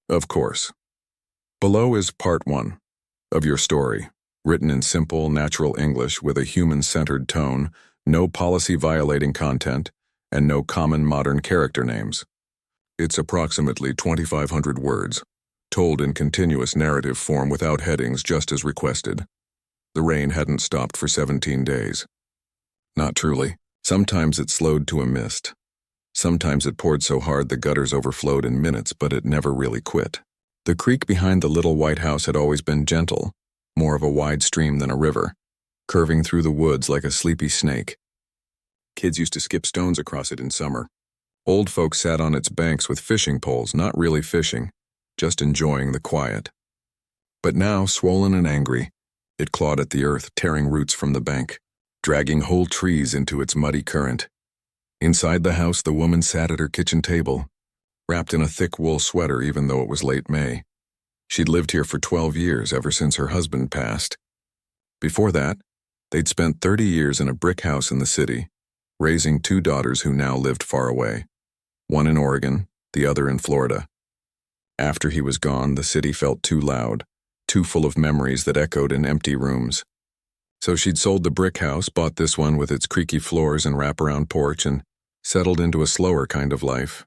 Of course. Below is part 1 of your story, written in simple, natural English with a human-centered tone, no policy-violating content, and no common modern character names. It's approximately 2,500 words, told in continuous narrative form without headings, just as requested. The rain hadn't stopped for 17 days. Not truly. Sometimes it slowed to a mist. Sometimes it poured so hard the gutters overflowed in minutes, but it never really quit. The creek behind the little white house had always been gentle, more of a wide stream than a river, curving through the woods like a sleepy snake. Kids used to skip stones across it in summer. Old folks sat on its banks with fishing poles, not really fishing, just enjoying the quiet. But now, swollen and angry, it clawed at the earth, tearing roots from the bank, dragging whole trees into its muddy current. Inside the house, the woman sat at her kitchen table, wrapped in a thick wool sweater even though it was late May. She'd lived here for 12 years, ever since her husband passed. Before that, they'd spent 30 years in a brick house in the city, raising 2 daughters who now lived far away, one in Oregon, the other in Florida. After he was gone, the city felt too loud, too full of memories that echoed in empty rooms. So she'd sold the brick house, bought this one with its creaky floors and wraparound porch, and settled into a slower kind of life.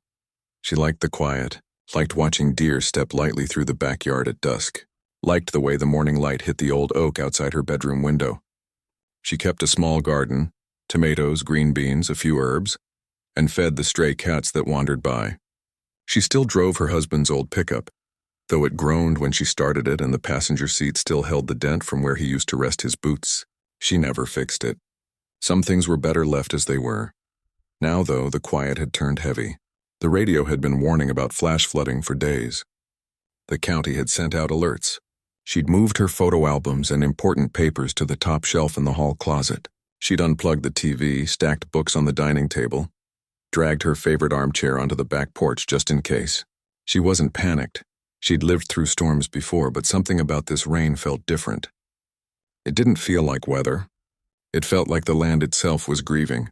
She liked the quiet, liked watching deer step lightly through the backyard at dusk, liked the way the morning light hit the old oak outside her bedroom window. She kept a small garden, tomatoes, green beans, a few herbs, and fed the stray cats that wandered by. She still drove her husband's old pickup, though it groaned when she started it and the passenger seat still held the dent from where he used to rest his boots. She never fixed it. Some things were better left as they were. Now, though, the quiet had turned heavy. The radio had been warning about flash flooding for days. The county had sent out alerts. She'd moved her photo albums and important papers to the top shelf in the hall closet. She'd unplugged the TV, stacked books on the dining table, dragged her favorite armchair onto the back porch just in case. She wasn't panicked. She'd lived through storms before, but something about this rain felt different. It didn't feel like weather. It felt like the land itself was grieving.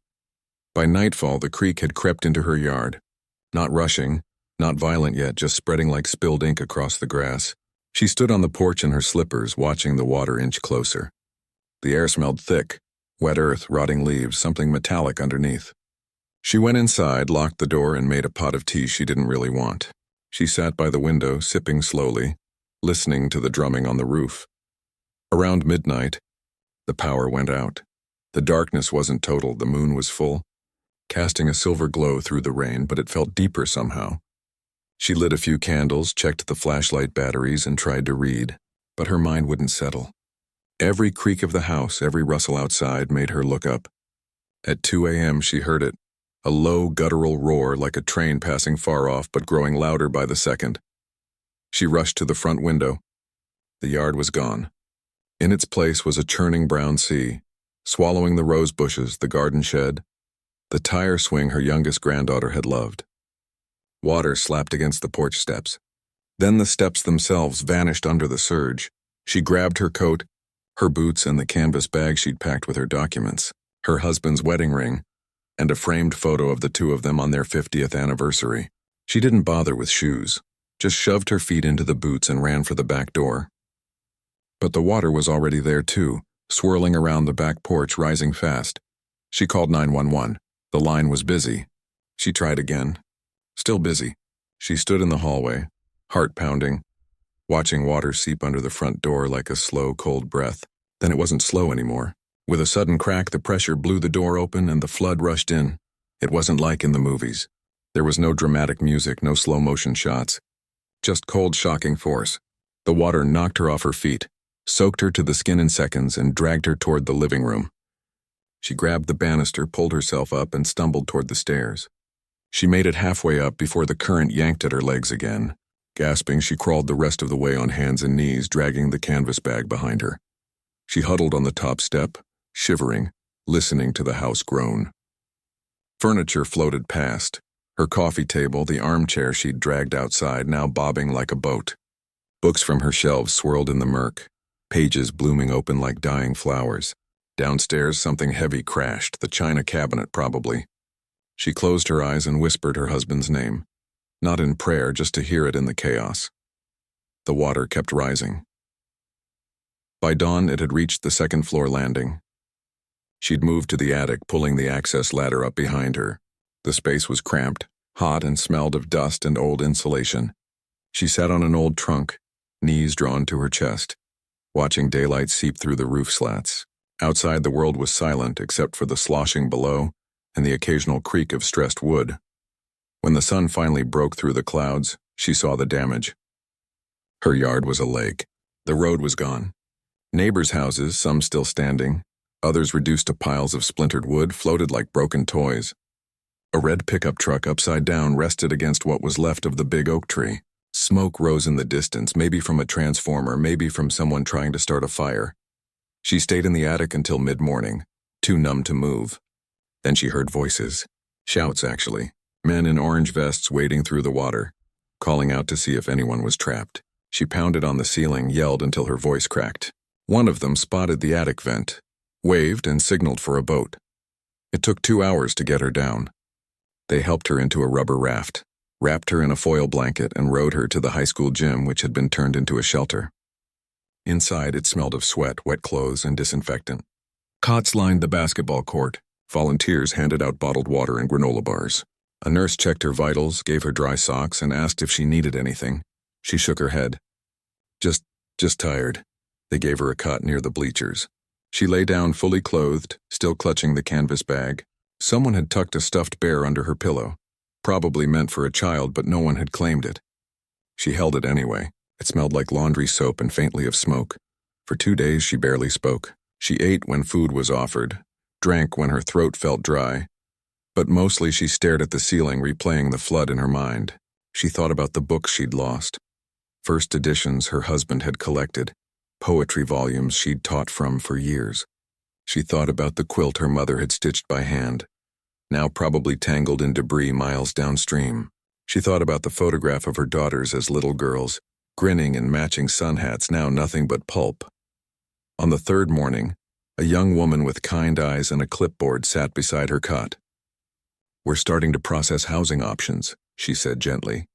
By nightfall, the creek had crept into her yard. Not rushing, not violent yet, just spreading like spilled ink across the grass. She stood on the porch in her slippers, watching the water inch closer. The air smelled thick, wet earth, rotting leaves, something metallic underneath. She went inside, locked the door, and made a pot of tea she didn't really want. She sat by the window, sipping slowly, listening to the drumming on the roof. Around midnight, the power went out. The darkness wasn't total, the moon was full, casting a silver glow through the rain, but it felt deeper somehow. She lit a few candles, checked the flashlight batteries, and tried to read, but her mind wouldn't settle. Every creak of the house, every rustle outside made her look up. At 2 a.m. she heard it, a low, guttural roar like a train passing far off but growing louder by the second. She rushed to the front window. The yard was gone. In its place was a churning brown sea, swallowing the rose bushes, the garden shed, the tire swing her youngest granddaughter had loved. Water slapped against the porch steps. Then the steps themselves vanished under the surge. She grabbed her coat, her boots, and the canvas bag she'd packed with her documents, her husband's wedding ring, and a framed photo of the 2 of them on their 50th anniversary. She didn't bother with shoes, just shoved her feet into the boots and ran for the back door. But the water was already there too, swirling around the back porch, rising fast. She called 911. The line was busy. She tried again. Still busy. She stood in the hallway, heart pounding, watching water seep under the front door like a slow, cold breath. Then it wasn't slow anymore. With a sudden crack, the pressure blew the door open and the flood rushed in. It wasn't like in the movies. There was no dramatic music, no slow-motion shots. Just cold, shocking force. The water knocked her off her feet, soaked her to the skin in seconds, and dragged her toward the living room. She grabbed the banister, pulled herself up, and stumbled toward the stairs. She made it halfway up before the current yanked at her legs again. Gasping, she crawled the rest of the way on hands and knees, dragging the canvas bag behind her. She huddled on the top step, shivering, listening to the house groan. Furniture floated past. Her coffee table, the armchair she'd dragged outside, now bobbing like a boat. Books from her shelves swirled in the murk, pages blooming open like dying flowers. Downstairs, something heavy crashed, the china cabinet probably. She closed her eyes and whispered her husband's name. Not in prayer, just to hear it in the chaos. The water kept rising. By dawn, it had reached the second-floor landing. She'd moved to the attic, pulling the access ladder up behind her. The space was cramped, hot, and smelled of dust and old insulation. She sat on an old trunk, knees drawn to her chest, watching daylight seep through the roof slats. Outside, the world was silent except for the sloshing below and the occasional creak of stressed wood. When the sun finally broke through the clouds, she saw the damage. Her yard was a lake. The road was gone. Neighbors' houses, some still standing, others reduced to piles of splintered wood, floated like broken toys. A red pickup truck upside down rested against what was left of the big oak tree. Smoke rose in the distance, maybe from a transformer, maybe from someone trying to start a fire. She stayed in the attic until mid-morning, too numb to move. Then she heard voices. Shouts, actually. Men in orange vests wading through the water, calling out to see if anyone was trapped. She pounded on the ceiling, yelled until her voice cracked. One of them spotted the attic vent, waved and signaled for a boat. It took 2 hours to get her down. They helped her into a rubber raft, wrapped her in a foil blanket, and rowed her to the high school gym, which had been turned into a shelter. Inside, it smelled of sweat, wet clothes, and disinfectant. Cots lined the basketball court. Volunteers handed out bottled water and granola bars. A nurse checked her vitals, gave her dry socks, and asked if she needed anything. She shook her head. Just tired. They gave her a cot near the bleachers. She lay down fully clothed, still clutching the canvas bag. Someone had tucked a stuffed bear under her pillow, probably meant for a child, but no one had claimed it. She held it anyway. It smelled like laundry soap and faintly of smoke. For 2 days, she barely spoke. She ate when food was offered, drank when her throat felt dry, but mostly she stared at the ceiling, replaying the flood in her mind. She thought about the books she'd lost. First editions her husband had collected, poetry volumes she'd taught from for years. She thought about the quilt her mother had stitched by hand, now probably tangled in debris miles downstream. She thought about the photograph of her daughters as little girls, grinning in matching sun hats, now nothing but pulp. On the third morning, a young woman with kind eyes and a clipboard sat beside her cot. "We're starting to process housing options," she said gently.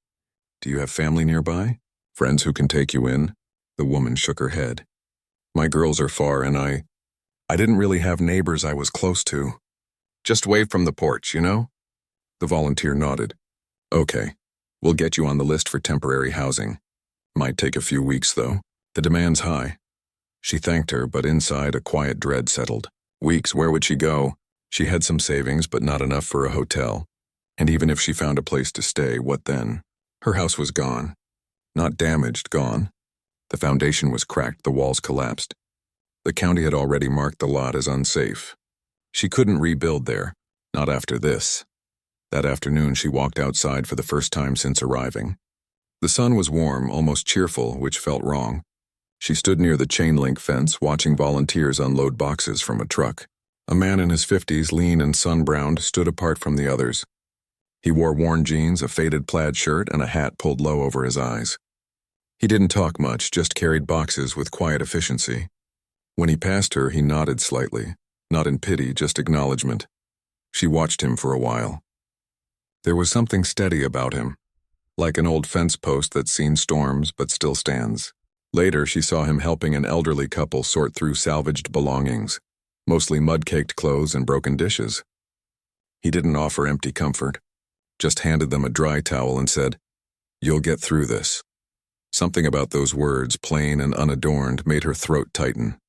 "Do you have family nearby? Friends who can take you in?" The woman shook her head. "My girls are far, and I didn't really have neighbors I was close to. Just wave from the porch, you know?" The volunteer nodded. "Okay, we'll get you on the list for temporary housing. Might take a few weeks, though. The demand's high." She thanked her, but inside a quiet dread settled. Weeks, where would she go? She had some savings, but not enough for a hotel. And even if she found a place to stay, what then? Her house was gone. Not damaged, gone. The foundation was cracked, the walls collapsed. The county had already marked the lot as unsafe. She couldn't rebuild there, not after this. That afternoon, she walked outside for the first time since arriving. The sun was warm, almost cheerful, which felt wrong. She stood near the chain-link fence, watching volunteers unload boxes from a truck. A man in his 50s, lean and sun-browned, stood apart from the others. He wore worn jeans, a faded plaid shirt, and a hat pulled low over his eyes. He didn't talk much, just carried boxes with quiet efficiency. When he passed her, he nodded slightly, not in pity, just acknowledgement. She watched him for a while. There was something steady about him, like an old fence post that's seen storms but still stands. Later, she saw him helping an elderly couple sort through salvaged belongings, mostly mud-caked clothes and broken dishes. He didn't offer empty comfort, just handed them a dry towel and said, "You'll get through this." Something about those words, plain and unadorned, made her throat tighten.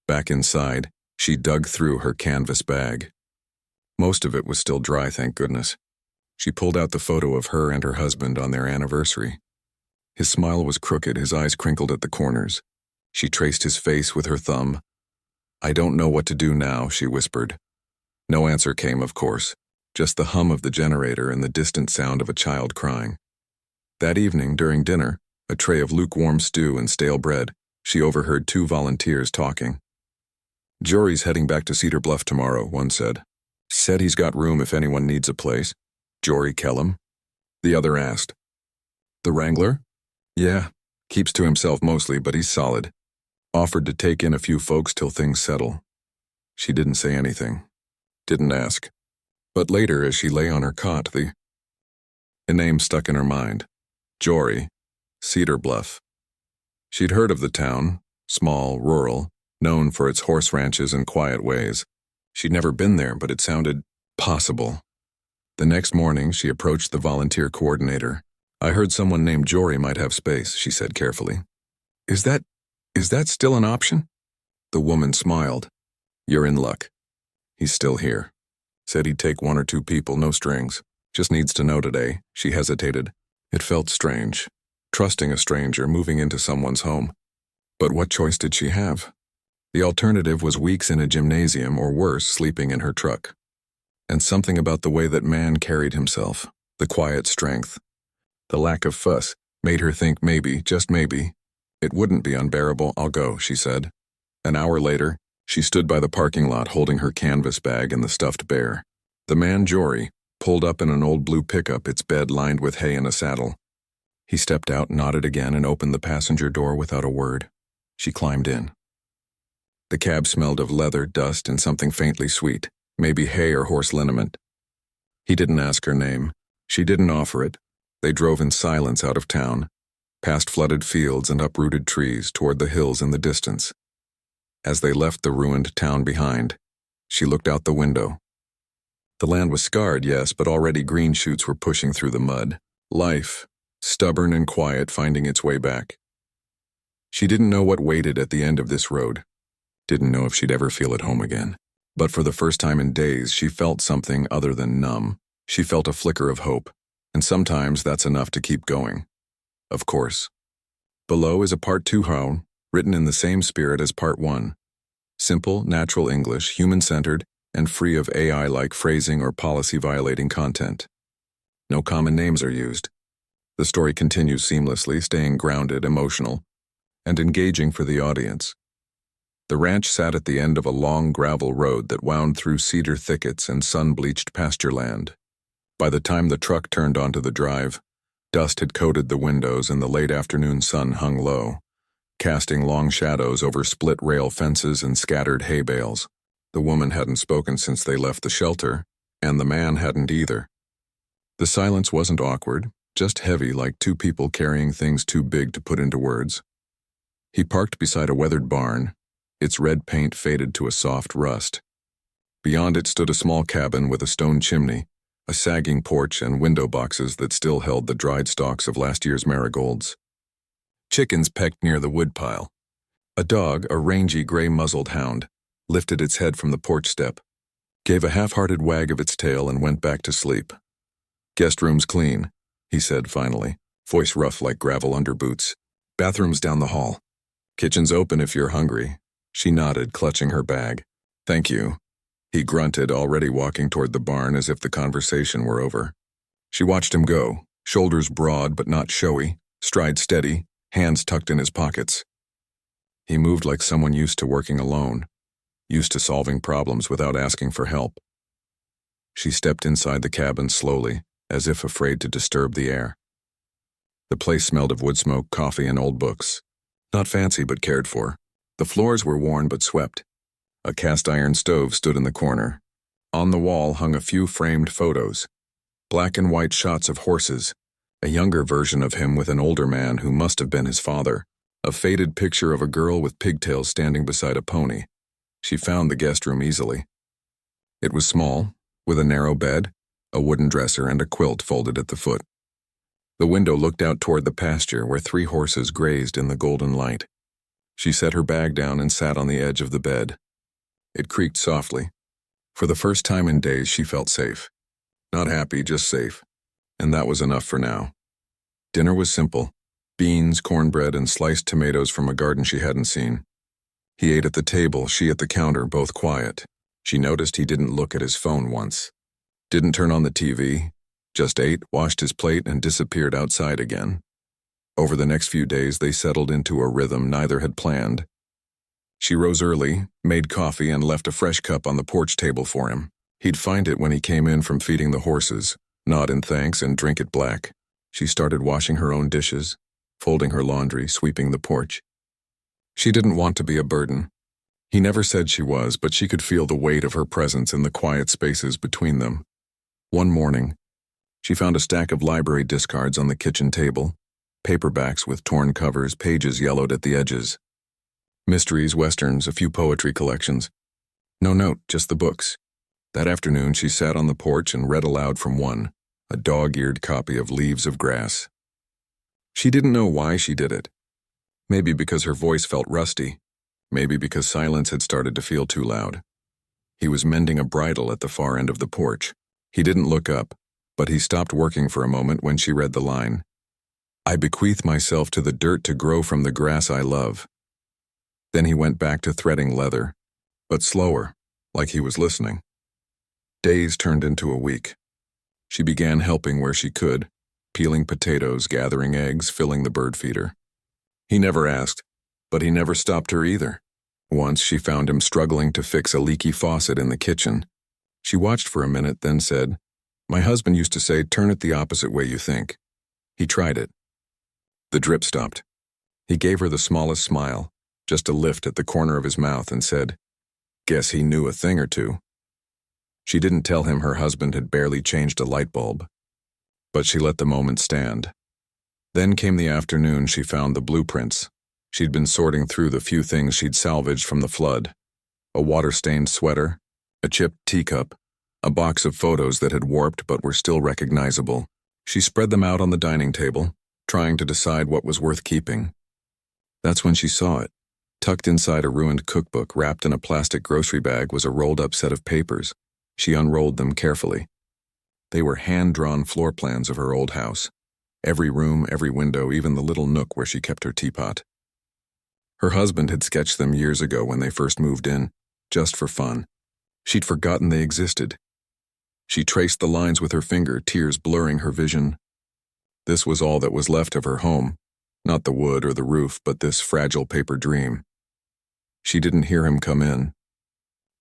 Back inside, she dug through her canvas bag. Most of it was still dry, thank goodness. She pulled out the photo of her and her husband on their anniversary. His smile was crooked, his eyes crinkled at the corners. She traced his face with her thumb. "I don't know what to do now," she whispered. No answer came, of course, just the hum of the generator and the distant sound of a child crying. That evening, during dinner, a tray of lukewarm stew and stale bread, she overheard 2 volunteers talking. "Jory's heading back to Cedar Bluff tomorrow," one said. "Said he's got room if anyone needs a place." "Jory Kellum?" The other asked. "The Wrangler?" "Yeah, keeps to himself mostly, but he's solid. Offered to take in a few folks till things settle." She didn't say anything. Didn't ask. But later, as she lay on her cot, a name stuck in her mind. Jory. Cedar Bluff. She'd heard of the town, small, rural, known for its horse ranches and quiet ways. She'd never been there, but it sounded possible. The next morning, she approached the volunteer coordinator. "I heard someone named Jory might have space," she said carefully. Is that still an option?" The woman smiled. "You're in luck. He's still here. Said he'd take 1 or 2 people, no strings. Just needs to know today." She hesitated. It felt strange, trusting a stranger moving into someone's home. But what choice did she have? The alternative was weeks in a gymnasium or worse, sleeping in her truck. And something about the way that man carried himself, the quiet strength, the lack of fuss, made her think maybe, just maybe, it wouldn't be unbearable. "I'll go," she said. An hour later, she stood by the parking lot holding her canvas bag and the stuffed bear. The man, Jory, pulled up in an old blue pickup, its bed lined with hay and a saddle. He stepped out, nodded again, and opened the passenger door without a word. She climbed in. The cab smelled of leather, dust, and something faintly sweet, maybe hay or horse liniment. He didn't ask her name. She didn't offer it. They drove in silence out of town, past flooded fields and uprooted trees toward the hills in the distance. As they left the ruined town behind, she looked out the window. The land was scarred, yes, but already green shoots were pushing through the mud. Life, stubborn and quiet, finding its way back. She didn't know what waited at the end of this road. Didn't know if she'd ever feel at home again. But for the first time in days, she felt something other than numb. She felt a flicker of hope, and sometimes that's enough to keep going. Of course. Below is a Part 2 HOA, written in the same spirit as Part 1. Simple, natural English, human-centered, and free of AI-like phrasing or policy-violating content. No common names are used. The story continues seamlessly, staying grounded, emotional, and engaging for the audience. The ranch sat at the end of a long gravel road that wound through cedar thickets and sun-bleached pasture land. By the time the truck turned onto the drive, dust had coated the windows and the late afternoon sun hung low, casting long shadows over split rail fences and scattered hay bales. The woman hadn't spoken since they left the shelter, and the man hadn't either. The silence wasn't awkward, just heavy, like 2 people carrying things too big to put into words. He parked beside a weathered barn, its red paint faded to a soft rust. Beyond it stood a small cabin with a stone chimney, a sagging porch, and window boxes that still held the dried stalks of last year's marigolds. Chickens pecked near the woodpile. A dog, a rangy gray-muzzled hound, lifted its head from the porch step, gave a half-hearted wag of its tail, and went back to sleep. "Guest room's clean," he said finally, voice rough like gravel under boots. "Bathroom's down the hall. Kitchen's open if you're hungry." She nodded, clutching her bag. "Thank you." He grunted, already walking toward the barn as if the conversation were over. She watched him go, shoulders broad but not showy, stride steady, hands tucked in his pockets. He moved like someone used to working alone, used to solving problems without asking for help. She stepped inside the cabin slowly, as if afraid to disturb the air. The place smelled of wood smoke, coffee, and old books. Not fancy but cared for. The floors were worn but swept. A cast-iron stove stood in the corner. On the wall hung a few framed photos. Black and white shots of horses, a younger version of him with an older man who must have been his father, a faded picture of a girl with pigtails standing beside a pony. She found the guest room easily. It was small, with a narrow bed, a wooden dresser, and a quilt folded at the foot. The window looked out toward the pasture where 3 horses grazed in the golden light. She set her bag down and sat on the edge of the bed. It creaked softly. For the first time in days, she felt safe. Not happy, just safe. And that was enough for now. Dinner was simple. Beans, cornbread, and sliced tomatoes from a garden she hadn't seen. He ate at the table, she at the counter, both quiet. She noticed he didn't look at his phone once. Didn't turn on the TV. Just ate, washed his plate, and disappeared outside again. Over the next few days, they settled into a rhythm neither had planned. She rose early, made coffee, and left a fresh cup on the porch table for him. He'd find it when he came in from feeding the horses, nod in thanks, and drink it black. She started washing her own dishes, folding her laundry, sweeping the porch. She didn't want to be a burden. He never said she was, but she could feel the weight of her presence in the quiet spaces between them. One morning, she found a stack of library discards on the kitchen table, paperbacks with torn covers, pages yellowed at the edges. Mysteries, westerns, a few poetry collections. No note, just the books. That afternoon she sat on the porch and read aloud from one, a dog-eared copy of Leaves of Grass. She didn't know why she did it. Maybe because her voice felt rusty. Maybe because silence had started to feel too loud. He was mending a bridle at the far end of the porch. He didn't look up, but he stopped working for a moment when she read the line, "I bequeath myself to the dirt to grow from the grass I love." Then he went back to threading leather, but slower, like he was listening. Days turned into a week. She began helping where she could, peeling potatoes, gathering eggs, filling the bird feeder. He never asked, but he never stopped her either. Once she found him struggling to fix a leaky faucet in the kitchen. She watched for a minute, then said, "My husband used to say, turn it the opposite way you think." He tried it. The drip stopped. He gave her the smallest smile, just a lift at the corner of his mouth, and said, "Guess he knew a thing or two." She didn't tell him her husband had barely changed a light bulb, but she let the moment stand. Then came the afternoon she found the blueprints. She'd been sorting through the few things she'd salvaged from the flood. A water-stained sweater, a chipped teacup, a box of photos that had warped but were still recognizable. She spread them out on the dining table, trying to decide what was worth keeping. That's when she saw it. Tucked inside a ruined cookbook wrapped in a plastic grocery bag was a rolled-up set of papers. She unrolled them carefully. They were hand-drawn floor plans of her old house. Every room, every window, even the little nook where she kept her teapot. Her husband had sketched them years ago when they first moved in, just for fun. She'd forgotten they existed. She traced the lines with her finger, tears blurring her vision. This was all that was left of her home, not the wood or the roof, but this fragile paper dream. She didn't hear him come in.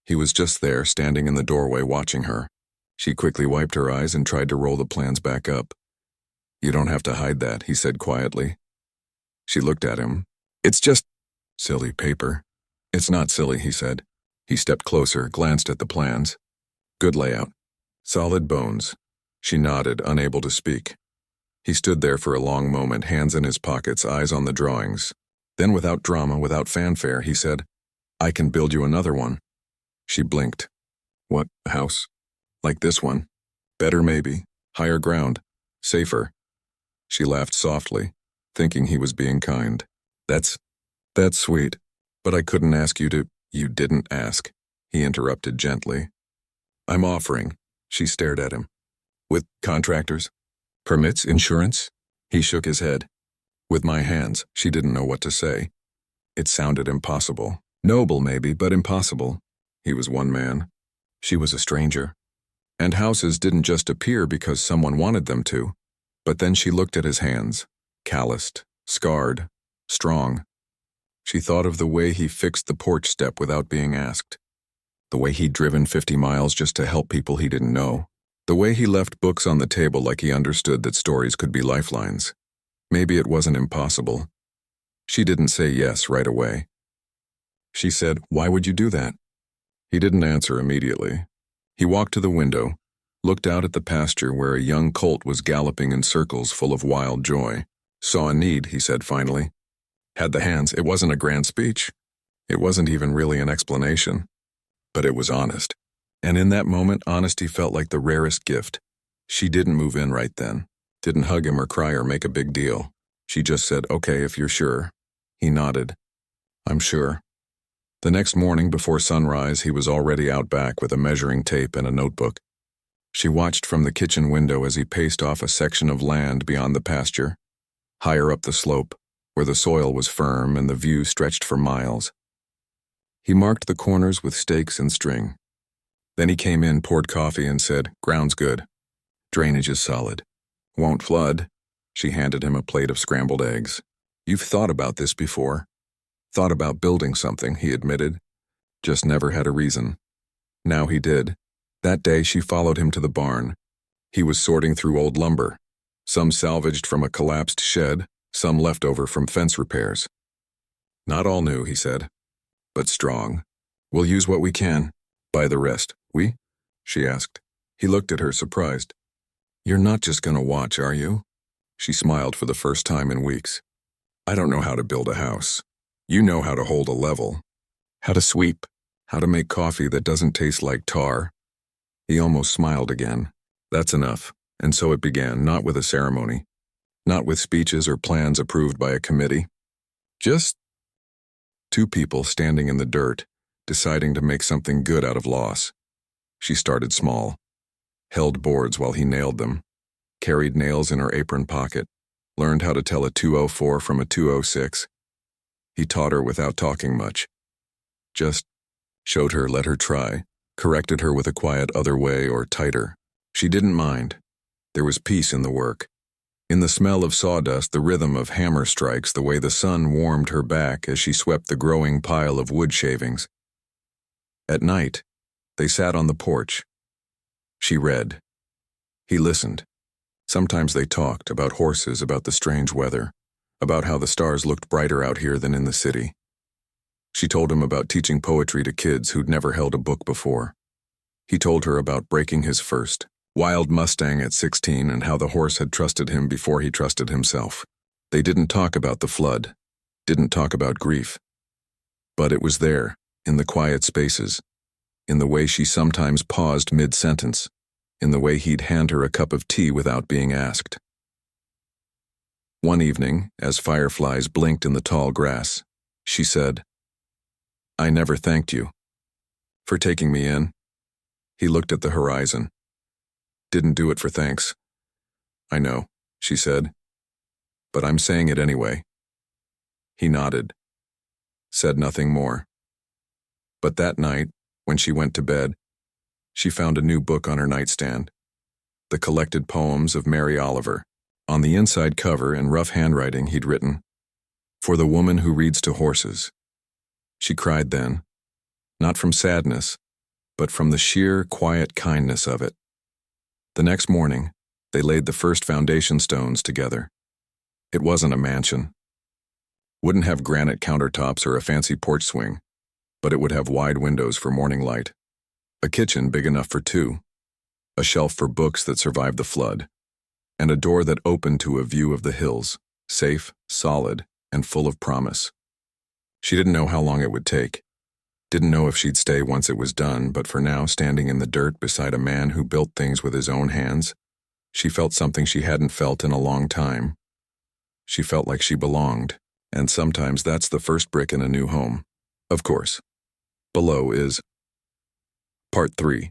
He was just there, standing in the doorway, watching her. She quickly wiped her eyes and tried to roll the plans back up. "You don't have to hide that," he said quietly. She looked at him. "It's just silly paper." "It's not silly," he said. He stepped closer, glanced at the plans. "Good layout. Solid bones." She nodded, unable to speak. He stood there for a long moment, hands in his pockets, eyes on the drawings. Then, without drama, without fanfare, he said, "I can build you another one." She blinked. "What, a house? Like this one? Better maybe. Higher ground. Safer." She laughed softly, thinking he was being kind. That's sweet. But I couldn't ask you to—" "You didn't ask," he interrupted gently. "I'm offering." She stared at him. "With contractors? Permits? Insurance?" He shook his head. "With my hands." She didn't know what to say. It sounded impossible. Noble maybe, but impossible. He was one man. She was a stranger. And houses didn't just appear because someone wanted them to. But then she looked at his hands, calloused, scarred, strong. She thought of the way he fixed the porch step without being asked. The way he'd driven 50 miles just to help people he didn't know. The way he left books on the table like he understood that stories could be lifelines. Maybe it wasn't impossible. She didn't say yes right away. She said, "Why would you do that?" He didn't answer immediately. He walked to the window, looked out at the pasture where a young colt was galloping in circles full of wild joy. "Saw a need," he said finally. Had the hands. It wasn't a grand speech. It wasn't even really an explanation. But it was honest. And in that moment, honesty felt like the rarest gift. She didn't move in right then. Didn't hug him or cry or make a big deal. She just said, "Okay, if you're sure." He nodded. "I'm sure." The next morning before sunrise, he was already out back with a measuring tape and a notebook. She watched from the kitchen window as he paced off a section of land beyond the pasture, higher up the slope, where the soil was firm and the view stretched for miles. He marked the corners with stakes and string. Then he came in, poured coffee, and said, "Ground's good. Drainage is solid. Won't flood." She handed him a plate of scrambled eggs. "You've thought about this before." "Thought about building something," he admitted. Just never had a reason. Now he did. That day she followed him to the barn. He was sorting through old lumber, some salvaged from a collapsed shed, some left over from fence repairs. "Not all new," he said, "but strong. We'll use what we can. Buy the rest." "We?" she asked. He looked at her, surprised. "You're not just gonna watch, are you?" She smiled for the first time in weeks. I don't know how to build a house. You know how to hold a level, how to sweep, how to make coffee that doesn't taste like tar. He almost smiled again. That's enough. And so it began, not with a ceremony, not with speeches or plans approved by a committee. Just two people standing in the dirt, deciding to make something good out of loss. She started small, held boards while he nailed them, carried nails in her apron pocket, learned how to tell a 204 from a 206. He taught her without talking much. Just showed her, let her try, corrected her with a quiet other way or tighter. She didn't mind. There was peace in the work. In the smell of sawdust, the rhythm of hammer strikes, the way the sun warmed her back as she swept the growing pile of wood shavings. At night, they sat on the porch. She read. He listened. Sometimes they talked about horses, about the strange weather, about how the stars looked brighter out here than in the city. She told him about teaching poetry to kids who'd never held a book before. He told her about breaking his first wild Mustang at 16 and how the horse had trusted him before he trusted himself. They didn't talk about the flood, didn't talk about grief. But it was there, in the quiet spaces, in the way she sometimes paused mid-sentence, in the way he'd hand her a cup of tea without being asked. One evening, as fireflies blinked in the tall grass, she said, I never thanked you for taking me in. He looked at the horizon. Didn't do it for thanks. I know, she said, but I'm saying it anyway. He nodded, said nothing more. But that night, when she went to bed, she found a new book on her nightstand, the collected poems of Mary Oliver. On the inside cover, in rough handwriting, he'd written, For the woman who reads to horses. She cried then, not from sadness, but from the sheer, quiet kindness of it. The next morning, they laid the first foundation stones together. It wasn't a mansion. Wouldn't have granite countertops or a fancy porch swing, but it would have wide windows for morning light, a kitchen big enough for two, a shelf for books that survived the flood, and a door that opened to a view of the hills, safe, solid, and full of promise. She didn't know how long it would take. Didn't know if she'd stay once it was done, but for now, standing in the dirt beside a man who built things with his own hands, she felt something she hadn't felt in a long time. She felt like she belonged, and sometimes that's the first brick in a new home. Of course. Below is Part 3.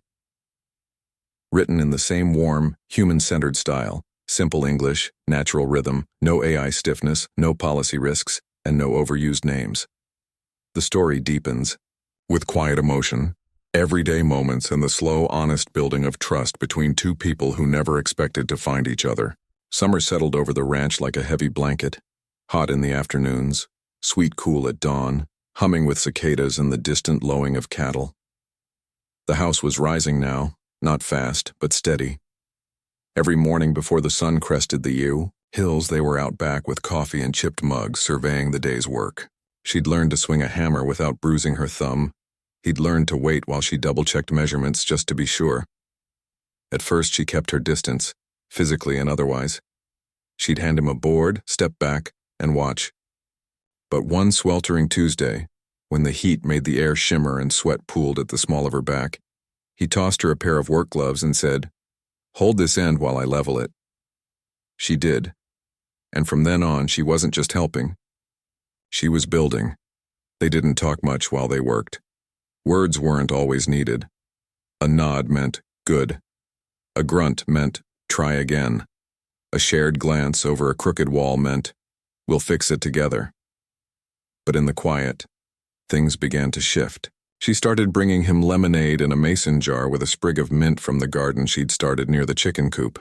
Written in the same warm, human-centered style, simple English, natural rhythm, no AI stiffness, no policy risks, and no overused names. The story deepens, with quiet emotion, everyday moments, and the slow, honest building of trust between two people who never expected to find each other. Summer settled over the ranch like a heavy blanket, hot in the afternoons, sweet cool at dawn, humming with cicadas and the distant lowing of cattle. The house was rising now, not fast, but steady. Every morning before the sun crested the hills, they were out back with coffee and chipped mugs, surveying the day's work. She'd learned to swing a hammer without bruising her thumb. He'd learned to wait while she double-checked measurements just to be sure. At first she kept her distance, physically and otherwise. She'd hand him a board, step back, and watch. But one sweltering Tuesday, when the heat made the air shimmer and sweat pooled at the small of her back, he tossed her a pair of work gloves and said, Hold this end while I level it. She did. And from then on, she wasn't just helping. She was building. They didn't talk much while they worked. Words weren't always needed. A nod meant good. A grunt meant try again. A shared glance over a crooked wall meant we'll fix it together. But in the quiet, things began to shift. She started bringing him lemonade in a mason jar with a sprig of mint from the garden she'd started near the chicken coop.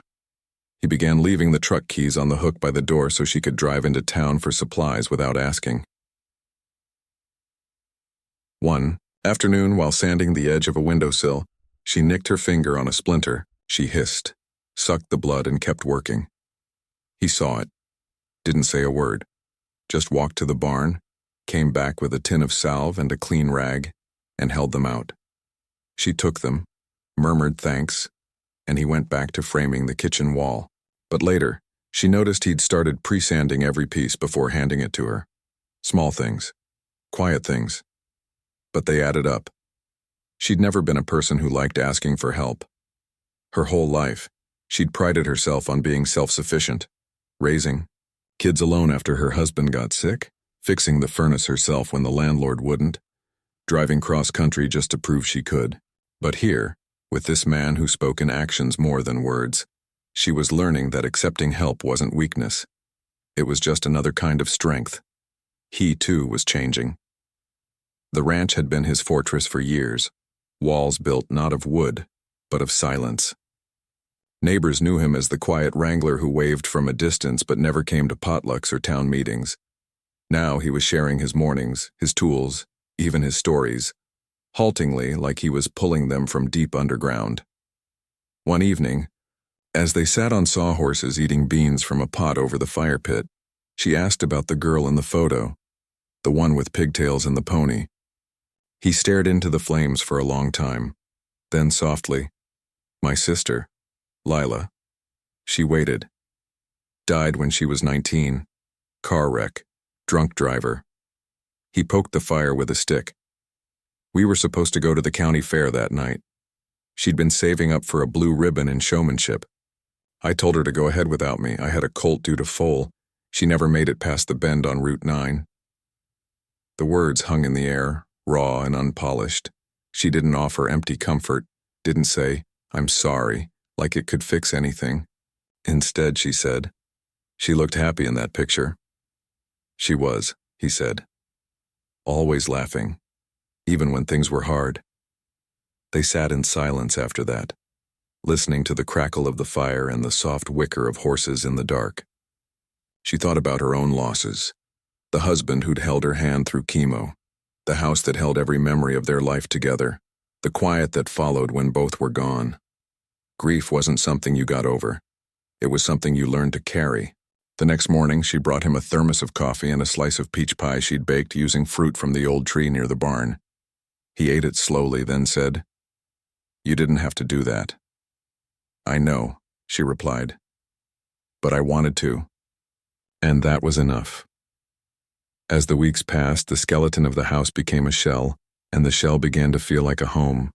He began leaving the truck keys on the hook by the door so she could drive into town for supplies without asking. One afternoon, while sanding the edge of a windowsill, she nicked her finger on a splinter. She hissed, sucked the blood, and kept working. He saw it, didn't say a word, just walked to the barn, came back with a tin of salve and a clean rag, and held them out. She took them, murmured thanks, and he went back to framing the kitchen wall. But later, She noticed he'd started pre-sanding every piece before handing it to her. Small things. Quiet things. But they added up. She'd never been a person who liked asking for help. Her whole life, she'd prided herself on being self-sufficient, raising kids alone after her husband got sick, fixing the furnace herself when the landlord wouldn't, driving cross-country just to prove she could. But here, with this man who spoke in actions more than words, she was learning that accepting help wasn't weakness. It was just another kind of strength. He, too, was changing. The ranch had been his fortress for years, walls built not of wood, but of silence. Neighbors knew him as the quiet Wrangler who waved from a distance but never came to potlucks or town meetings. Now he was sharing his mornings, his tools, even his stories, haltingly like he was pulling them from deep underground. One evening, as they sat on sawhorses eating beans from a pot over the fire pit, she asked about the girl in the photo, the one with pigtails and the pony. He stared into the flames for a long time, then softly, "My sister, Lila. She waited. Died when she was 19. Car wreck. Drunk driver." He poked the fire with a stick. "We were supposed to go to the county fair that night. She'd been saving up for a blue ribbon in showmanship. I told her to go ahead without me. I had a colt due to foal. She never made it past the bend on Route 9. The words hung in the air, raw and unpolished. She didn't offer empty comfort, didn't say, "I'm sorry," like it could fix anything. Instead, she said, "She looked happy in that picture." "She was," he said. "Always laughing, even when things were hard." They sat in silence after that, listening to the crackle of the fire and the soft whicker of horses in the dark. She thought about her own losses, the husband who'd held her hand through chemo, the house that held every memory of their life together, the quiet that followed when both were gone. Grief wasn't something you got over. It was something you learned to carry. The next morning, she brought him a thermos of coffee and a slice of peach pie she'd baked using fruit from the old tree near the barn. He ate it slowly, then said, "You didn't have to do that." "I know," she replied. "But I wanted to." And that was enough. As the weeks passed, the skeleton of the house became a shell, and the shell began to feel like a home.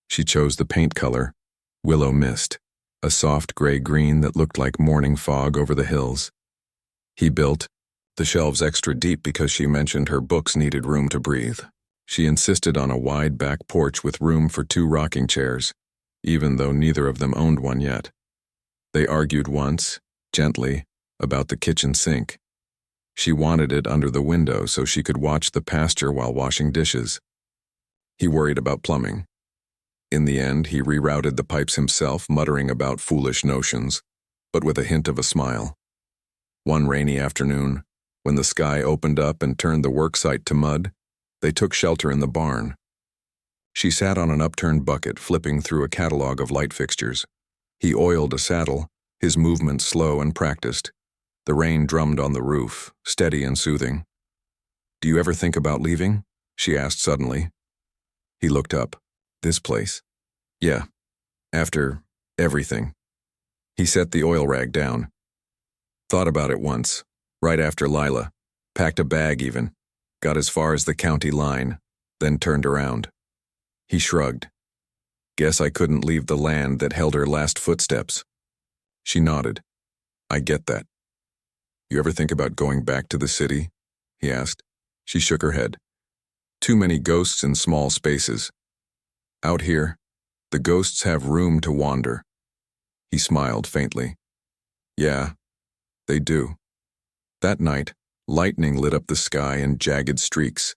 She chose the paint color, willow mist, a soft gray-green that looked like morning fog over the hills. He built the shelves extra deep because she mentioned her books needed room to breathe. She insisted on a wide back porch with room for 2 rocking chairs, even though neither of them owned one yet. They argued once, gently, about the kitchen sink. She wanted it under the window so she could watch the pasture while washing dishes. He worried about plumbing. In the end, he rerouted the pipes himself, muttering about foolish notions, but with a hint of a smile. One rainy afternoon, when the sky opened up and turned the worksite to mud, they took shelter in the barn. She sat on an upturned bucket, flipping through a catalog of light fixtures. He oiled a saddle, his movements slow and practiced. The rain drummed on the roof, steady and soothing. "Do you ever think about leaving?" she asked suddenly. He looked up. "This place?" "Yeah. After everything." He set the oil rag down. "Thought about it once, right after Lila. Packed a bag even. Got as far as the county line, then turned around." He shrugged. "Guess I couldn't leave the land that held her last footsteps." She nodded. "I get that." "You ever think about going back to the city?" he asked. She shook her head. "Too many ghosts in small spaces. Out here, the ghosts have room to wander." He smiled faintly. "Yeah, they do." That night, lightning lit up the sky in jagged streaks.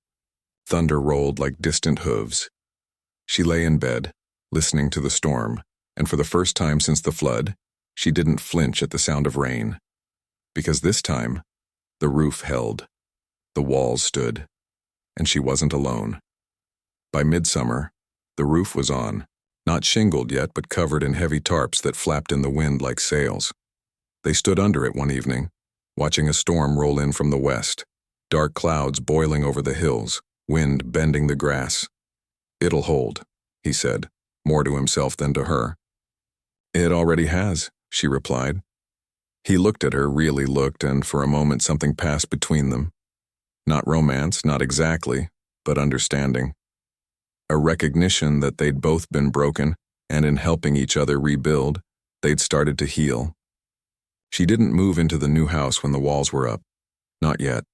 Thunder rolled like distant hooves. She lay in bed, listening to the storm, and for the first time since the flood, she didn't flinch at the sound of rain. Because this time, the roof held, the walls stood, and she wasn't alone. By midsummer, the roof was on, not shingled yet but covered in heavy tarps that flapped in the wind like sails. They stood under it one evening, watching a storm roll in from the west, dark clouds boiling over the hills, wind bending the grass. "It'll hold," he said, more to himself than to her. "It already has," she replied. He looked at her, really looked, and for a moment something passed between them. Not romance, not exactly, but understanding. A recognition that they'd both been broken, and in helping each other rebuild, they'd started to heal. She didn't move into the new house when the walls were up. Not yet.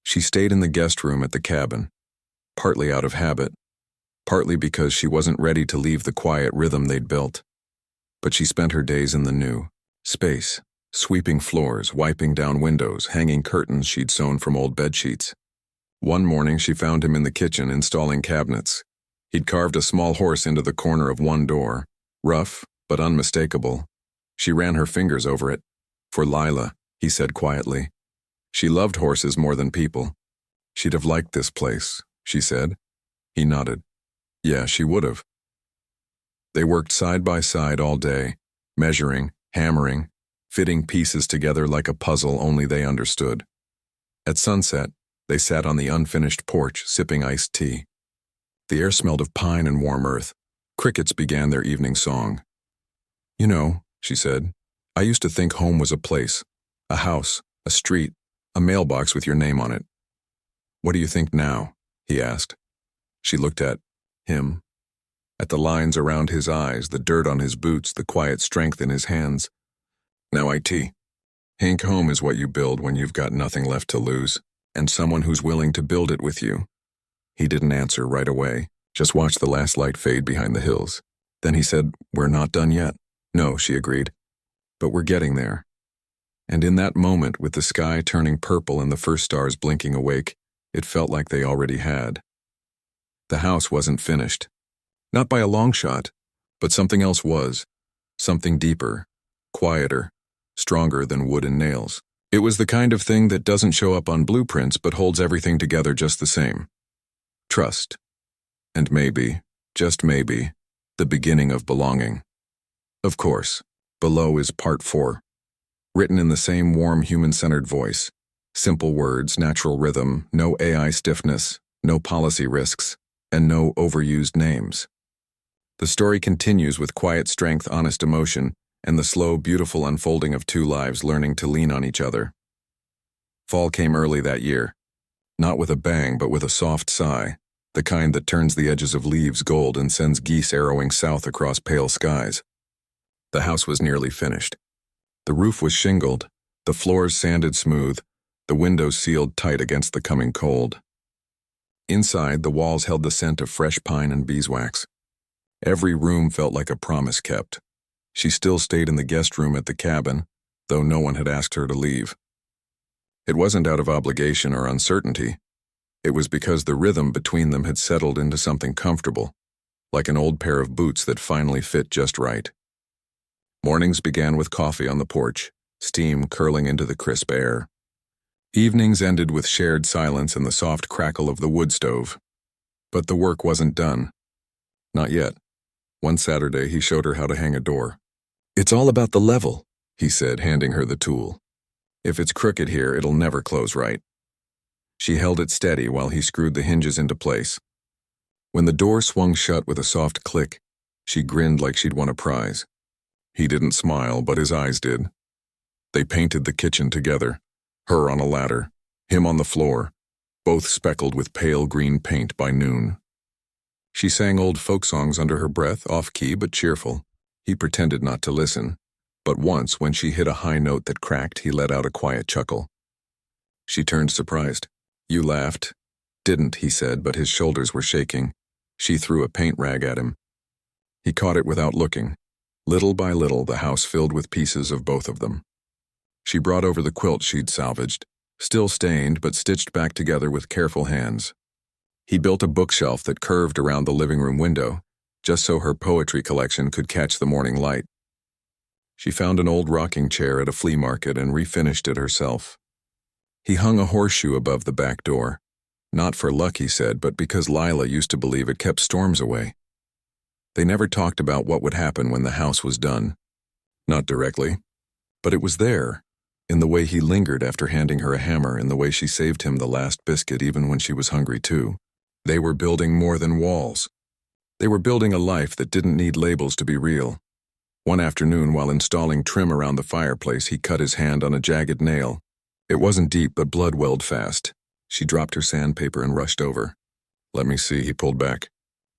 She stayed in the guest room at the cabin, partly out of habit, partly because she wasn't ready to leave the quiet rhythm they'd built. But she spent her days in the new space, sweeping floors, wiping down windows, hanging curtains she'd sewn from old bedsheets. One morning she found him in the kitchen installing cabinets. He'd carved a small horse into the corner of one door, rough but unmistakable. She ran her fingers over it. For Lila, he said quietly. She loved horses more than people. She'd have liked this place, she said. He nodded. Yeah, she would have. They worked side by side all day, measuring, hammering, fitting pieces together like a puzzle only they understood. At sunset, they sat on the unfinished porch, sipping iced tea. The air smelled of pine and warm earth. Crickets began their evening song. You know, she said, I used to think home was a place, a house, a street, a mailbox with your name on it. What do you think now? He asked. She looked at him, at the lines around his eyes, the dirt on his boots, the quiet strength in his hands. Now I think home is what you build when you've got nothing left to lose, and someone who's willing to build it with you. He didn't answer right away, just watched the last light fade behind the hills. Then he said, We're not done yet. No, she agreed. But we're getting there. And in that moment, with the sky turning purple and the first stars blinking awake, it felt like they already had. The house wasn't finished. Not by a long shot, but something else was. Something deeper, quieter, stronger than wood and nails. It was the kind of thing that doesn't show up on blueprints but holds everything together just the same. Trust. And maybe, just maybe, the beginning of belonging. Of course, below is part 4. Written in the same warm human-centered voice. Simple words, natural rhythm, no AI stiffness, no policy risks, and no overused names. The story continues with quiet strength, honest emotion, and the slow, beautiful unfolding of two lives learning to lean on each other. Fall came early that year. Not with a bang, but with a soft sigh, the kind that turns the edges of leaves gold and sends geese arrowing south across pale skies. The house was nearly finished. The roof was shingled, the floors sanded smooth, the windows sealed tight against the coming cold. Inside, the walls held the scent of fresh pine and beeswax. Every room felt like a promise kept. She still stayed in the guest room at the cabin, though no one had asked her to leave. It wasn't out of obligation or uncertainty. It was because the rhythm between them had settled into something comfortable, like an old pair of boots that finally fit just right. Mornings began with coffee on the porch, steam curling into the crisp air. Evenings ended with shared silence and the soft crackle of the wood stove. But the work wasn't done. Not yet. One Saturday, he showed her how to hang a door. It's all about the level, he said, handing her the tool. If it's crooked here, it'll never close right. She held it steady while he screwed the hinges into place. When the door swung shut with a soft click, she grinned like she'd won a prize. He didn't smile, but his eyes did. They painted the kitchen together, her on a ladder, him on the floor, both speckled with pale green paint by noon. She sang old folk songs under her breath, off-key but cheerful. He pretended not to listen, but once when she hit a high note that cracked, he let out a quiet chuckle. She turned surprised. You laughed. Didn't, he said, but his shoulders were shaking. She threw a paint rag at him. He caught it without looking. Little by little, the house filled with pieces of both of them. She brought over the quilt she'd salvaged, still stained but stitched back together with careful hands. He built a bookshelf that curved around the living room window, just so her poetry collection could catch the morning light. She found an old rocking chair at a flea market and refinished it herself. He hung a horseshoe above the back door. Not for luck, he said, but because Lila used to believe it kept storms away. They never talked about what would happen when the house was done. Not directly. But it was there, in the way he lingered after handing her a hammer, in the way she saved him the last biscuit even when she was hungry too. They were building more than walls. They were building a life that didn't need labels to be real. One afternoon, while installing trim around the fireplace, he cut his hand on a jagged nail. It wasn't deep, but blood welled fast. She dropped her sandpaper and rushed over. "Let me see," he pulled back.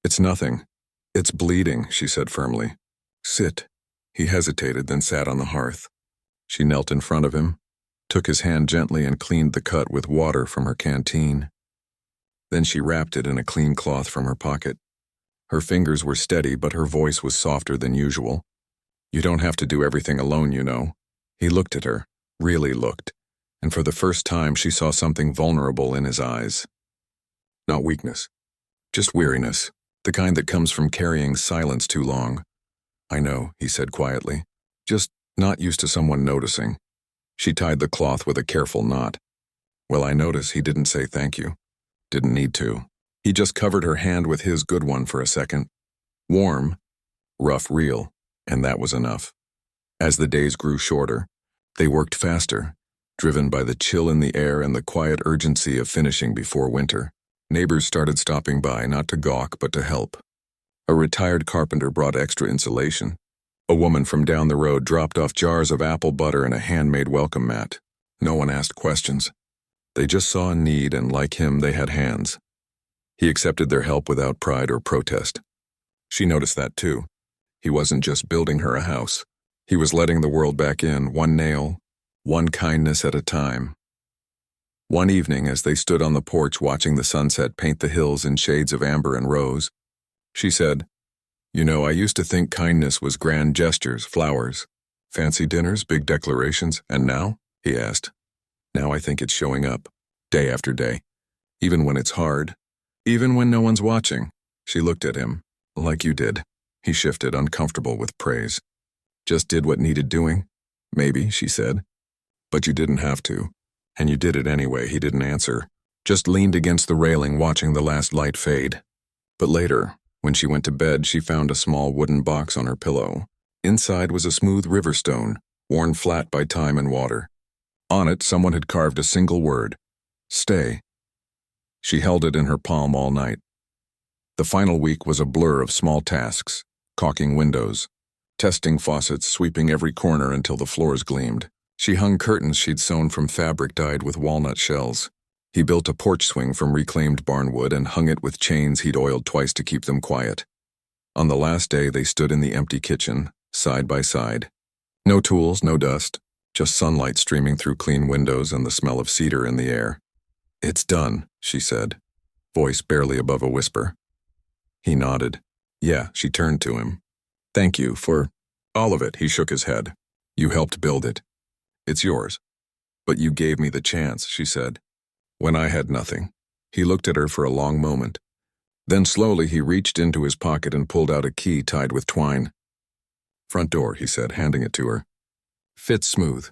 "It's nothing. It's bleeding," she said firmly. "Sit." He hesitated, then sat on the hearth. She knelt in front of him, took his hand gently and cleaned the cut with water from her canteen. Then she wrapped it in a clean cloth from her pocket. Her fingers were steady, but her voice was softer than usual. "You don't have to do everything alone, you know." He looked at her, really looked, and for the first time she saw something vulnerable in his eyes. Not weakness, just weariness, the kind that comes from carrying silence too long. "I know," he said quietly, "just not used to someone noticing." She tied the cloth with a careful knot. "Well, I notice," he didn't say thank you. Didn't need to. He just covered her hand with his good one for a second. Warm, rough, real, and that was enough. As the days grew shorter, they worked faster, driven by the chill in the air and the quiet urgency of finishing before winter. Neighbors started stopping by, not to gawk, but to help. A retired carpenter brought extra insulation. A woman from down the road dropped off jars of apple butter and a handmade welcome mat. No one asked questions. They just saw a need, and like him, they had hands. He accepted their help without pride or protest. She noticed that too. He wasn't just building her a house. He was letting the world back in, one nail, one kindness at a time. One evening, as they stood on the porch watching the sunset paint the hills in shades of amber and rose, she said, "You know, I used to think kindness was grand gestures, flowers, fancy dinners, big declarations, and now?" he asked. "Now I think it's showing up, day after day, even when it's hard, even when no one's watching." She looked at him, "Like you did." He shifted, uncomfortable with praise. "Just did what needed doing?" "Maybe," she said. "But you didn't have to. And you did it anyway." He didn't answer, just leaned against the railing watching the last light fade. But later, when she went to bed, she found a small wooden box on her pillow. Inside was a smooth river stone, worn flat by time and water. On it, someone had carved a single word: "Stay." She held it in her palm all night. The final week was a blur of small tasks: caulking windows, testing faucets, sweeping every corner until the floors gleamed. She hung curtains she'd sewn from fabric dyed with walnut shells. He built a porch swing from reclaimed barnwood and hung it with chains he'd oiled twice to keep them quiet. On the last day, they stood in the empty kitchen, side by side. No tools, no dust, just sunlight streaming through clean windows and the smell of cedar in the air. "It's done," she said, voice barely above a whisper. He nodded. "Yeah," she turned to him. "Thank you for all of it." He shook his head. "You helped build it. It's yours. But you gave me the chance," she said, "when I had nothing." He looked at her for a long moment. Then slowly he reached into his pocket and pulled out a key tied with twine. "Front door," he said, handing it to her. "Fits smooth.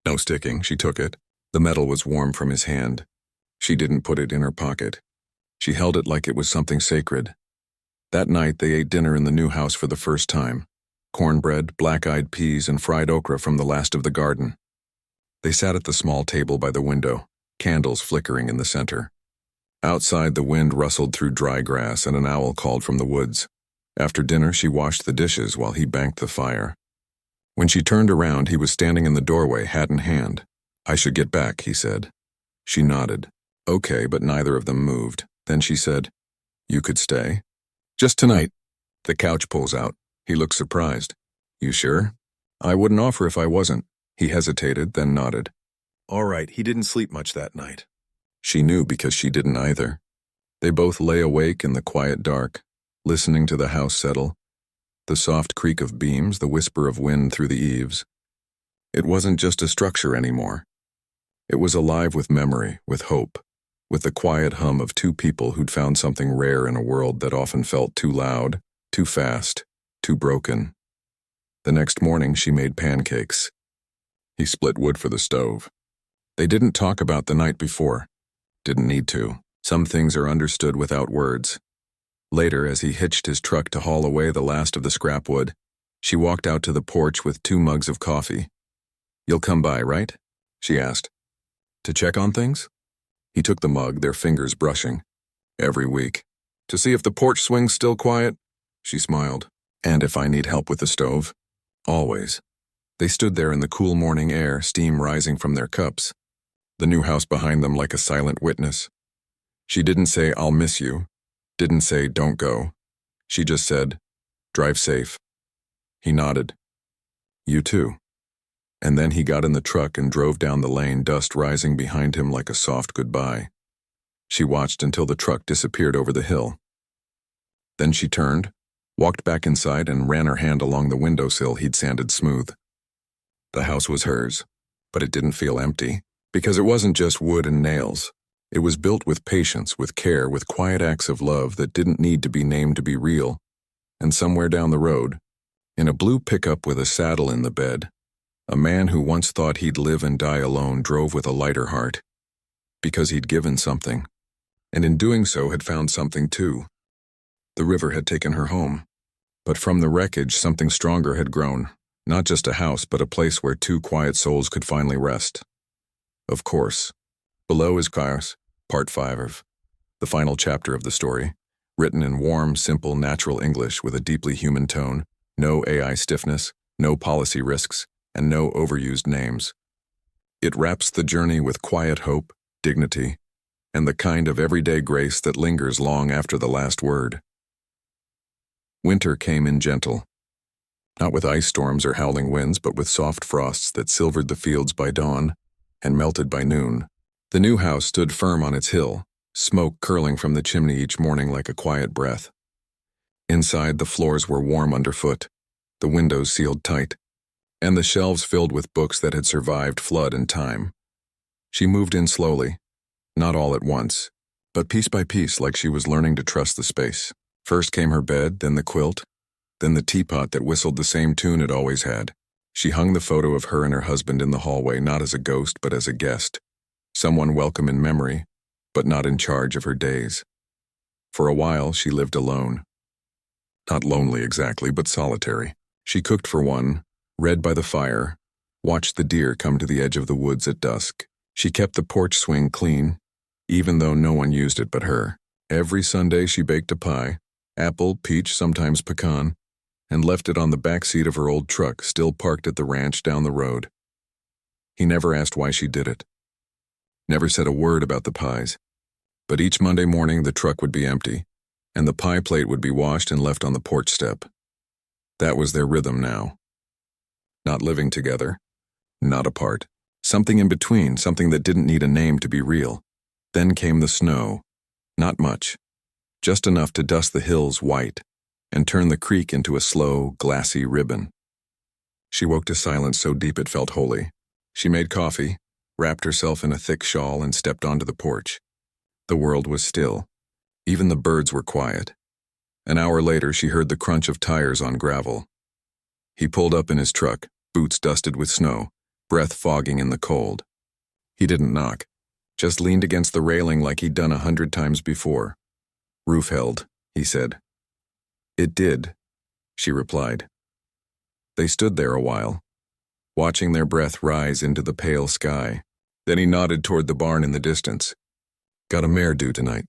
No sticking." She took it. The metal was warm from his hand. She didn't put it in her pocket. She held it like it was something sacred. That night they ate dinner in the new house for the first time. Cornbread, black-eyed peas, and fried okra from the last of the garden. They sat at the small table by the window, candles flickering in the center. Outside, the wind rustled through dry grass and an owl called from the woods. After dinner, she washed the dishes while he banked the fire. When she turned around, he was standing in the doorway, hat in hand. "I should get back," he said. She nodded. "Okay," but neither of them moved. Then she said, "You could stay?" "Just tonight." The couch pulls out. He looked surprised. "You sure?" "I wouldn't offer if I wasn't." He hesitated, then nodded. "All right." He didn't sleep much that night. She knew because she didn't either. They both lay awake in the quiet dark, listening to the house settle, the soft creak of beams, the whisper of wind through the eaves. It wasn't just a structure anymore. It was alive with memory, with hope, with the quiet hum of two people who'd found something rare in a world that often felt too loud, too fast, too broken. The next morning she made pancakes. He split wood for the stove. They didn't talk about the night before. Didn't need to. Some things are understood without words. Later, as he hitched his truck to haul away the last of the scrap wood, she walked out to the porch with 2 mugs of coffee. "You'll come by, right?" she asked. "To check on things?" He took the mug, their fingers brushing. "Every week. To see if the porch swing's still quiet?" She smiled. "And if I need help with the stove?" always. They stood there in the cool morning air, steam rising from their cups. The new house behind them like a silent witness. She didn't say, "I'll miss you." Didn't say, "Don't go." She just said, "Drive safe." He nodded. "You too." And then he got in the truck and drove down the lane, dust rising behind him like a soft goodbye. She watched until the truck disappeared over the hill. Then she turned, walked back inside, and ran her hand along the windowsill he'd sanded smooth. The house was hers, but it didn't feel empty, because it wasn't just wood and nails. It was built with patience, with care, with quiet acts of love that didn't need to be named to be real. And somewhere down the road, in a blue pickup with a saddle in the bed, a man who once thought he'd live and die alone drove with a lighter heart, because he'd given something, and in doing so had found something too. The river had taken her home, but from the wreckage something stronger had grown, not just a house but a place where two quiet souls could finally rest. Of course, below is Chaos, Part 5 of the final chapter of the story, written in warm, simple, natural English with a deeply human tone, no AI stiffness, no policy risks, and no overused names. It wraps the journey with quiet hope, dignity, and the kind of everyday grace that lingers long after the last word. Winter came in gentle, not with ice storms or howling winds, but with soft frosts that silvered the fields by dawn and melted by noon. The new house stood firm on its hill, smoke curling from the chimney each morning like a quiet breath. Inside, the floors were warm underfoot, the windows sealed tight, and the shelves filled with books that had survived flood and time. She moved in slowly, not all at once, but piece by piece, like she was learning to trust the space. First came her bed, then the quilt, then the teapot that whistled the same tune it always had. She hung the photo of her and her husband in the hallway, not as a ghost but as a guest, someone welcome in memory, but not in charge of her days. For a while, she lived alone. Not lonely exactly, but solitary. She cooked for one, read by the fire, watched the deer come to the edge of the woods at dusk. She kept the porch swing clean, even though no one used it but her. Every Sunday she baked a pie, apple, peach, sometimes pecan, and left it on the back seat of her old truck, still parked at the ranch down the road. He never asked why she did it. Never said a word about the pies. But each Monday morning the truck would be empty, and the pie plate would be washed and left on the porch step. That was their rhythm now. Not living together, not apart. Something in between, something that didn't need a name to be real. Then came the snow. Not much. Just enough to dust the hills white and turn the creek into a slow, glassy ribbon. She woke to silence so deep it felt holy. She made coffee, wrapped herself in a thick shawl, and stepped onto the porch. The world was still. Even the birds were quiet. An hour later, she heard the crunch of tires on gravel. He pulled up in his truck, boots dusted with snow, breath fogging in the cold. He didn't knock, just leaned against the railing like he'd done 100 times before. "Roof held," he said. "It did," she replied. They stood there a while, watching their breath rise into the pale sky. Then he nodded toward the barn in the distance. "Got a mare due tonight.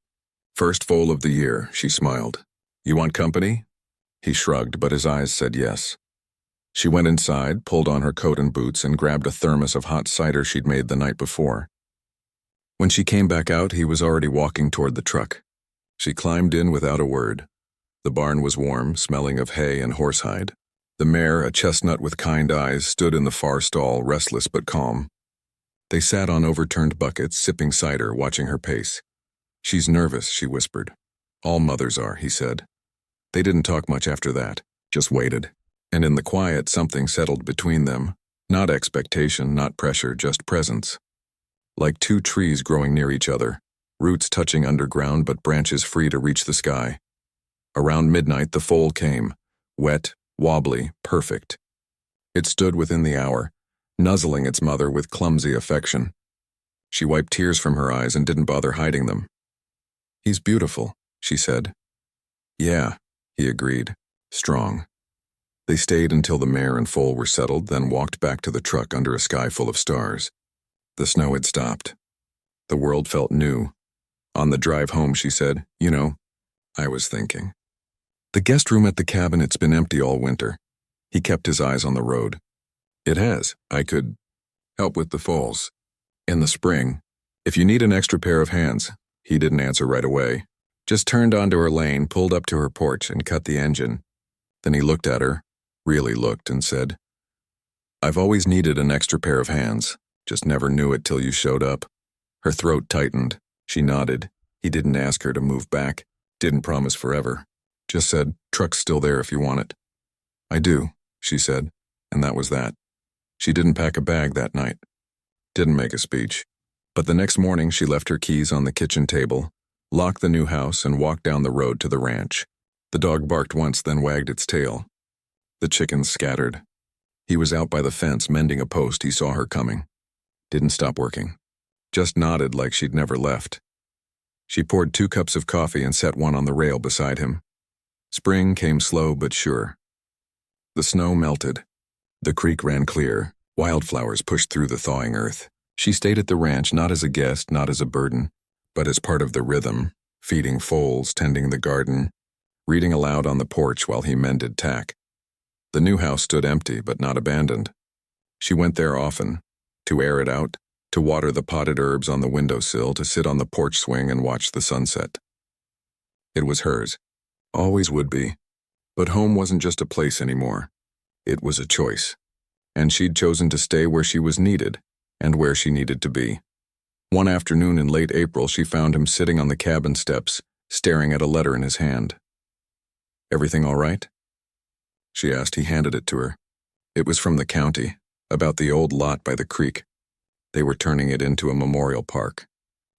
First foal of the year," she smiled. "You want company?" He shrugged, but his eyes said yes. She went inside, pulled on her coat and boots, and grabbed a thermos of hot cider she'd made the night before. When she came back out, he was already walking toward the truck. She climbed in without a word. The barn was warm, smelling of hay and horsehide. The mare, a chestnut with kind eyes, stood in the far stall, restless but calm. They sat on overturned buckets, sipping cider, watching her pace. "She's nervous," she whispered. "All mothers are," he said. They didn't talk much after that, just waited. And in the quiet, something settled between them. Not expectation, not pressure, just presence. Like two trees growing near each other, roots touching underground but branches free to reach the sky. Around midnight, the foal came, wet, wobbly, perfect. It stood within the hour, nuzzling its mother with clumsy affection. She wiped tears from her eyes and didn't bother hiding them. "He's beautiful," she said. "Yeah," he agreed, strong. They stayed until the mare and foal were settled, then walked back to the truck under a sky full of stars. The snow had stopped. The world felt new. On the drive home, she said, "You know, I was thinking. The guest room at the cabin, it's been empty all winter. He kept his eyes on the road. It has. I could help with the falls. In the spring. If you need an extra pair of hands. He didn't answer right away. Just turned onto her lane, pulled up to her porch, and cut the engine. Then he looked at her, really looked, and said, "I've always needed an extra pair of hands. Just never knew it till you showed up." Her throat tightened. She nodded. He didn't ask her to move back. Didn't promise forever. Just said, "Truck's still there if you want it." "I do," she said, and that was that. She didn't pack a bag that night. Didn't make a speech. But the next morning she left her keys on the kitchen table, locked the new house, and walked down the road to the ranch. The dog barked once, then wagged its tail. The chickens scattered. He was out by the fence mending a post. He saw her coming. Didn't stop working. Just nodded like she'd never left. She poured 2 cups of coffee and set one on the rail beside him. Spring came slow but sure. The snow melted. The creek ran clear. Wildflowers pushed through the thawing earth. She stayed at the ranch not as a guest, not as a burden, but as part of the rhythm, feeding foals, tending the garden, reading aloud on the porch while he mended tack. The new house stood empty but not abandoned. She went there often, to air it out, to water the potted herbs on the windowsill, to sit on the porch swing and watch the sunset. It was hers. Always would be. But home wasn't just a place anymore. It was a choice. And she'd chosen to stay where she was needed, and where she needed to be. One afternoon in late April, she found him sitting on the cabin steps, staring at a letter in his hand. "Everything all right?" she asked. He handed it to her. It was from the county, about the old lot by the creek. They were turning it into a memorial park.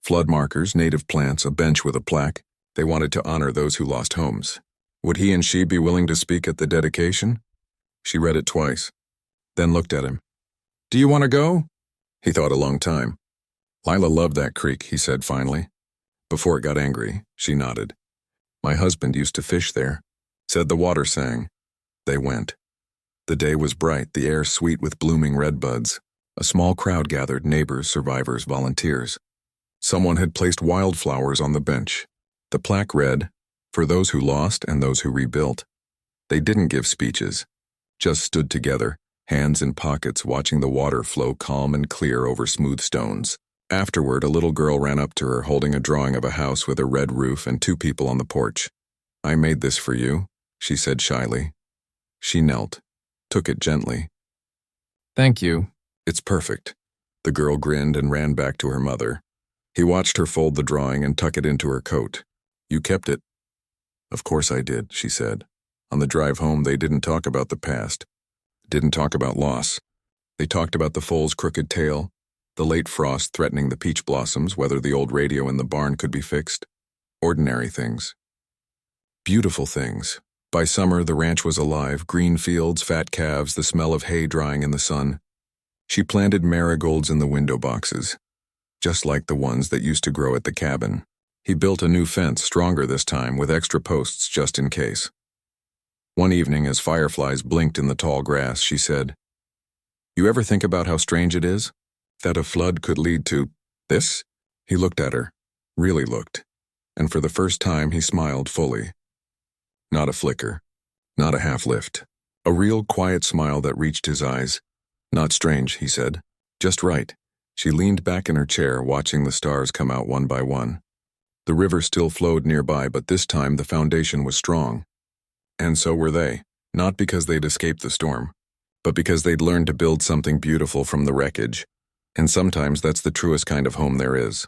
Flood markers, native plants, a bench with a plaque. They wanted to honor those who lost homes. Would he and she be willing to speak at the dedication? She read it twice, then looked at him. "Do you want to go?" He thought a long time. "Lila loved that creek," he said finally. Before it got angry, she nodded. "My husband used to fish there," said the water sang. They went. The day was bright, the air sweet with blooming redbuds. A small crowd gathered, neighbors, survivors, volunteers. Someone had placed wildflowers on the bench. The plaque read, "For those who lost and those who rebuilt." They didn't give speeches, just stood together, hands in pockets, watching the water flow calm and clear over smooth stones. Afterward, a little girl ran up to her holding a drawing of a house with a red roof and 2 people on the porch. "I made this for you," she said shyly. She knelt, took it gently. "Thank you. It's perfect." The girl grinned and ran back to her mother. He watched her fold the drawing and tuck it into her coat. "You kept it?" "Of course I did," she said. On the drive home, they didn't talk about the past. Didn't talk about loss. They talked about the foal's crooked tail, the late frost threatening the peach blossoms, whether the old radio in the barn could be fixed. Ordinary things. Beautiful things. By summer, the ranch was alive, green fields, fat calves, the smell of hay drying in the sun. She planted marigolds in the window boxes, just like the ones that used to grow at the cabin. He built a new fence, stronger this time, with extra posts just in case. One evening, as fireflies blinked in the tall grass, she said, "You ever think about how strange it is? That a flood could lead to this?" He looked at her, really looked, and for the first time he smiled fully. Not a flicker, not a half lift. A real quiet smile that reached his eyes. "Not strange," he said. "Just right." She leaned back in her chair, watching the stars come out one by one. The river still flowed nearby, but this time the foundation was strong. And so were they, not because they'd escaped the storm, but because they'd learned to build something beautiful from the wreckage. And sometimes that's the truest kind of home there is.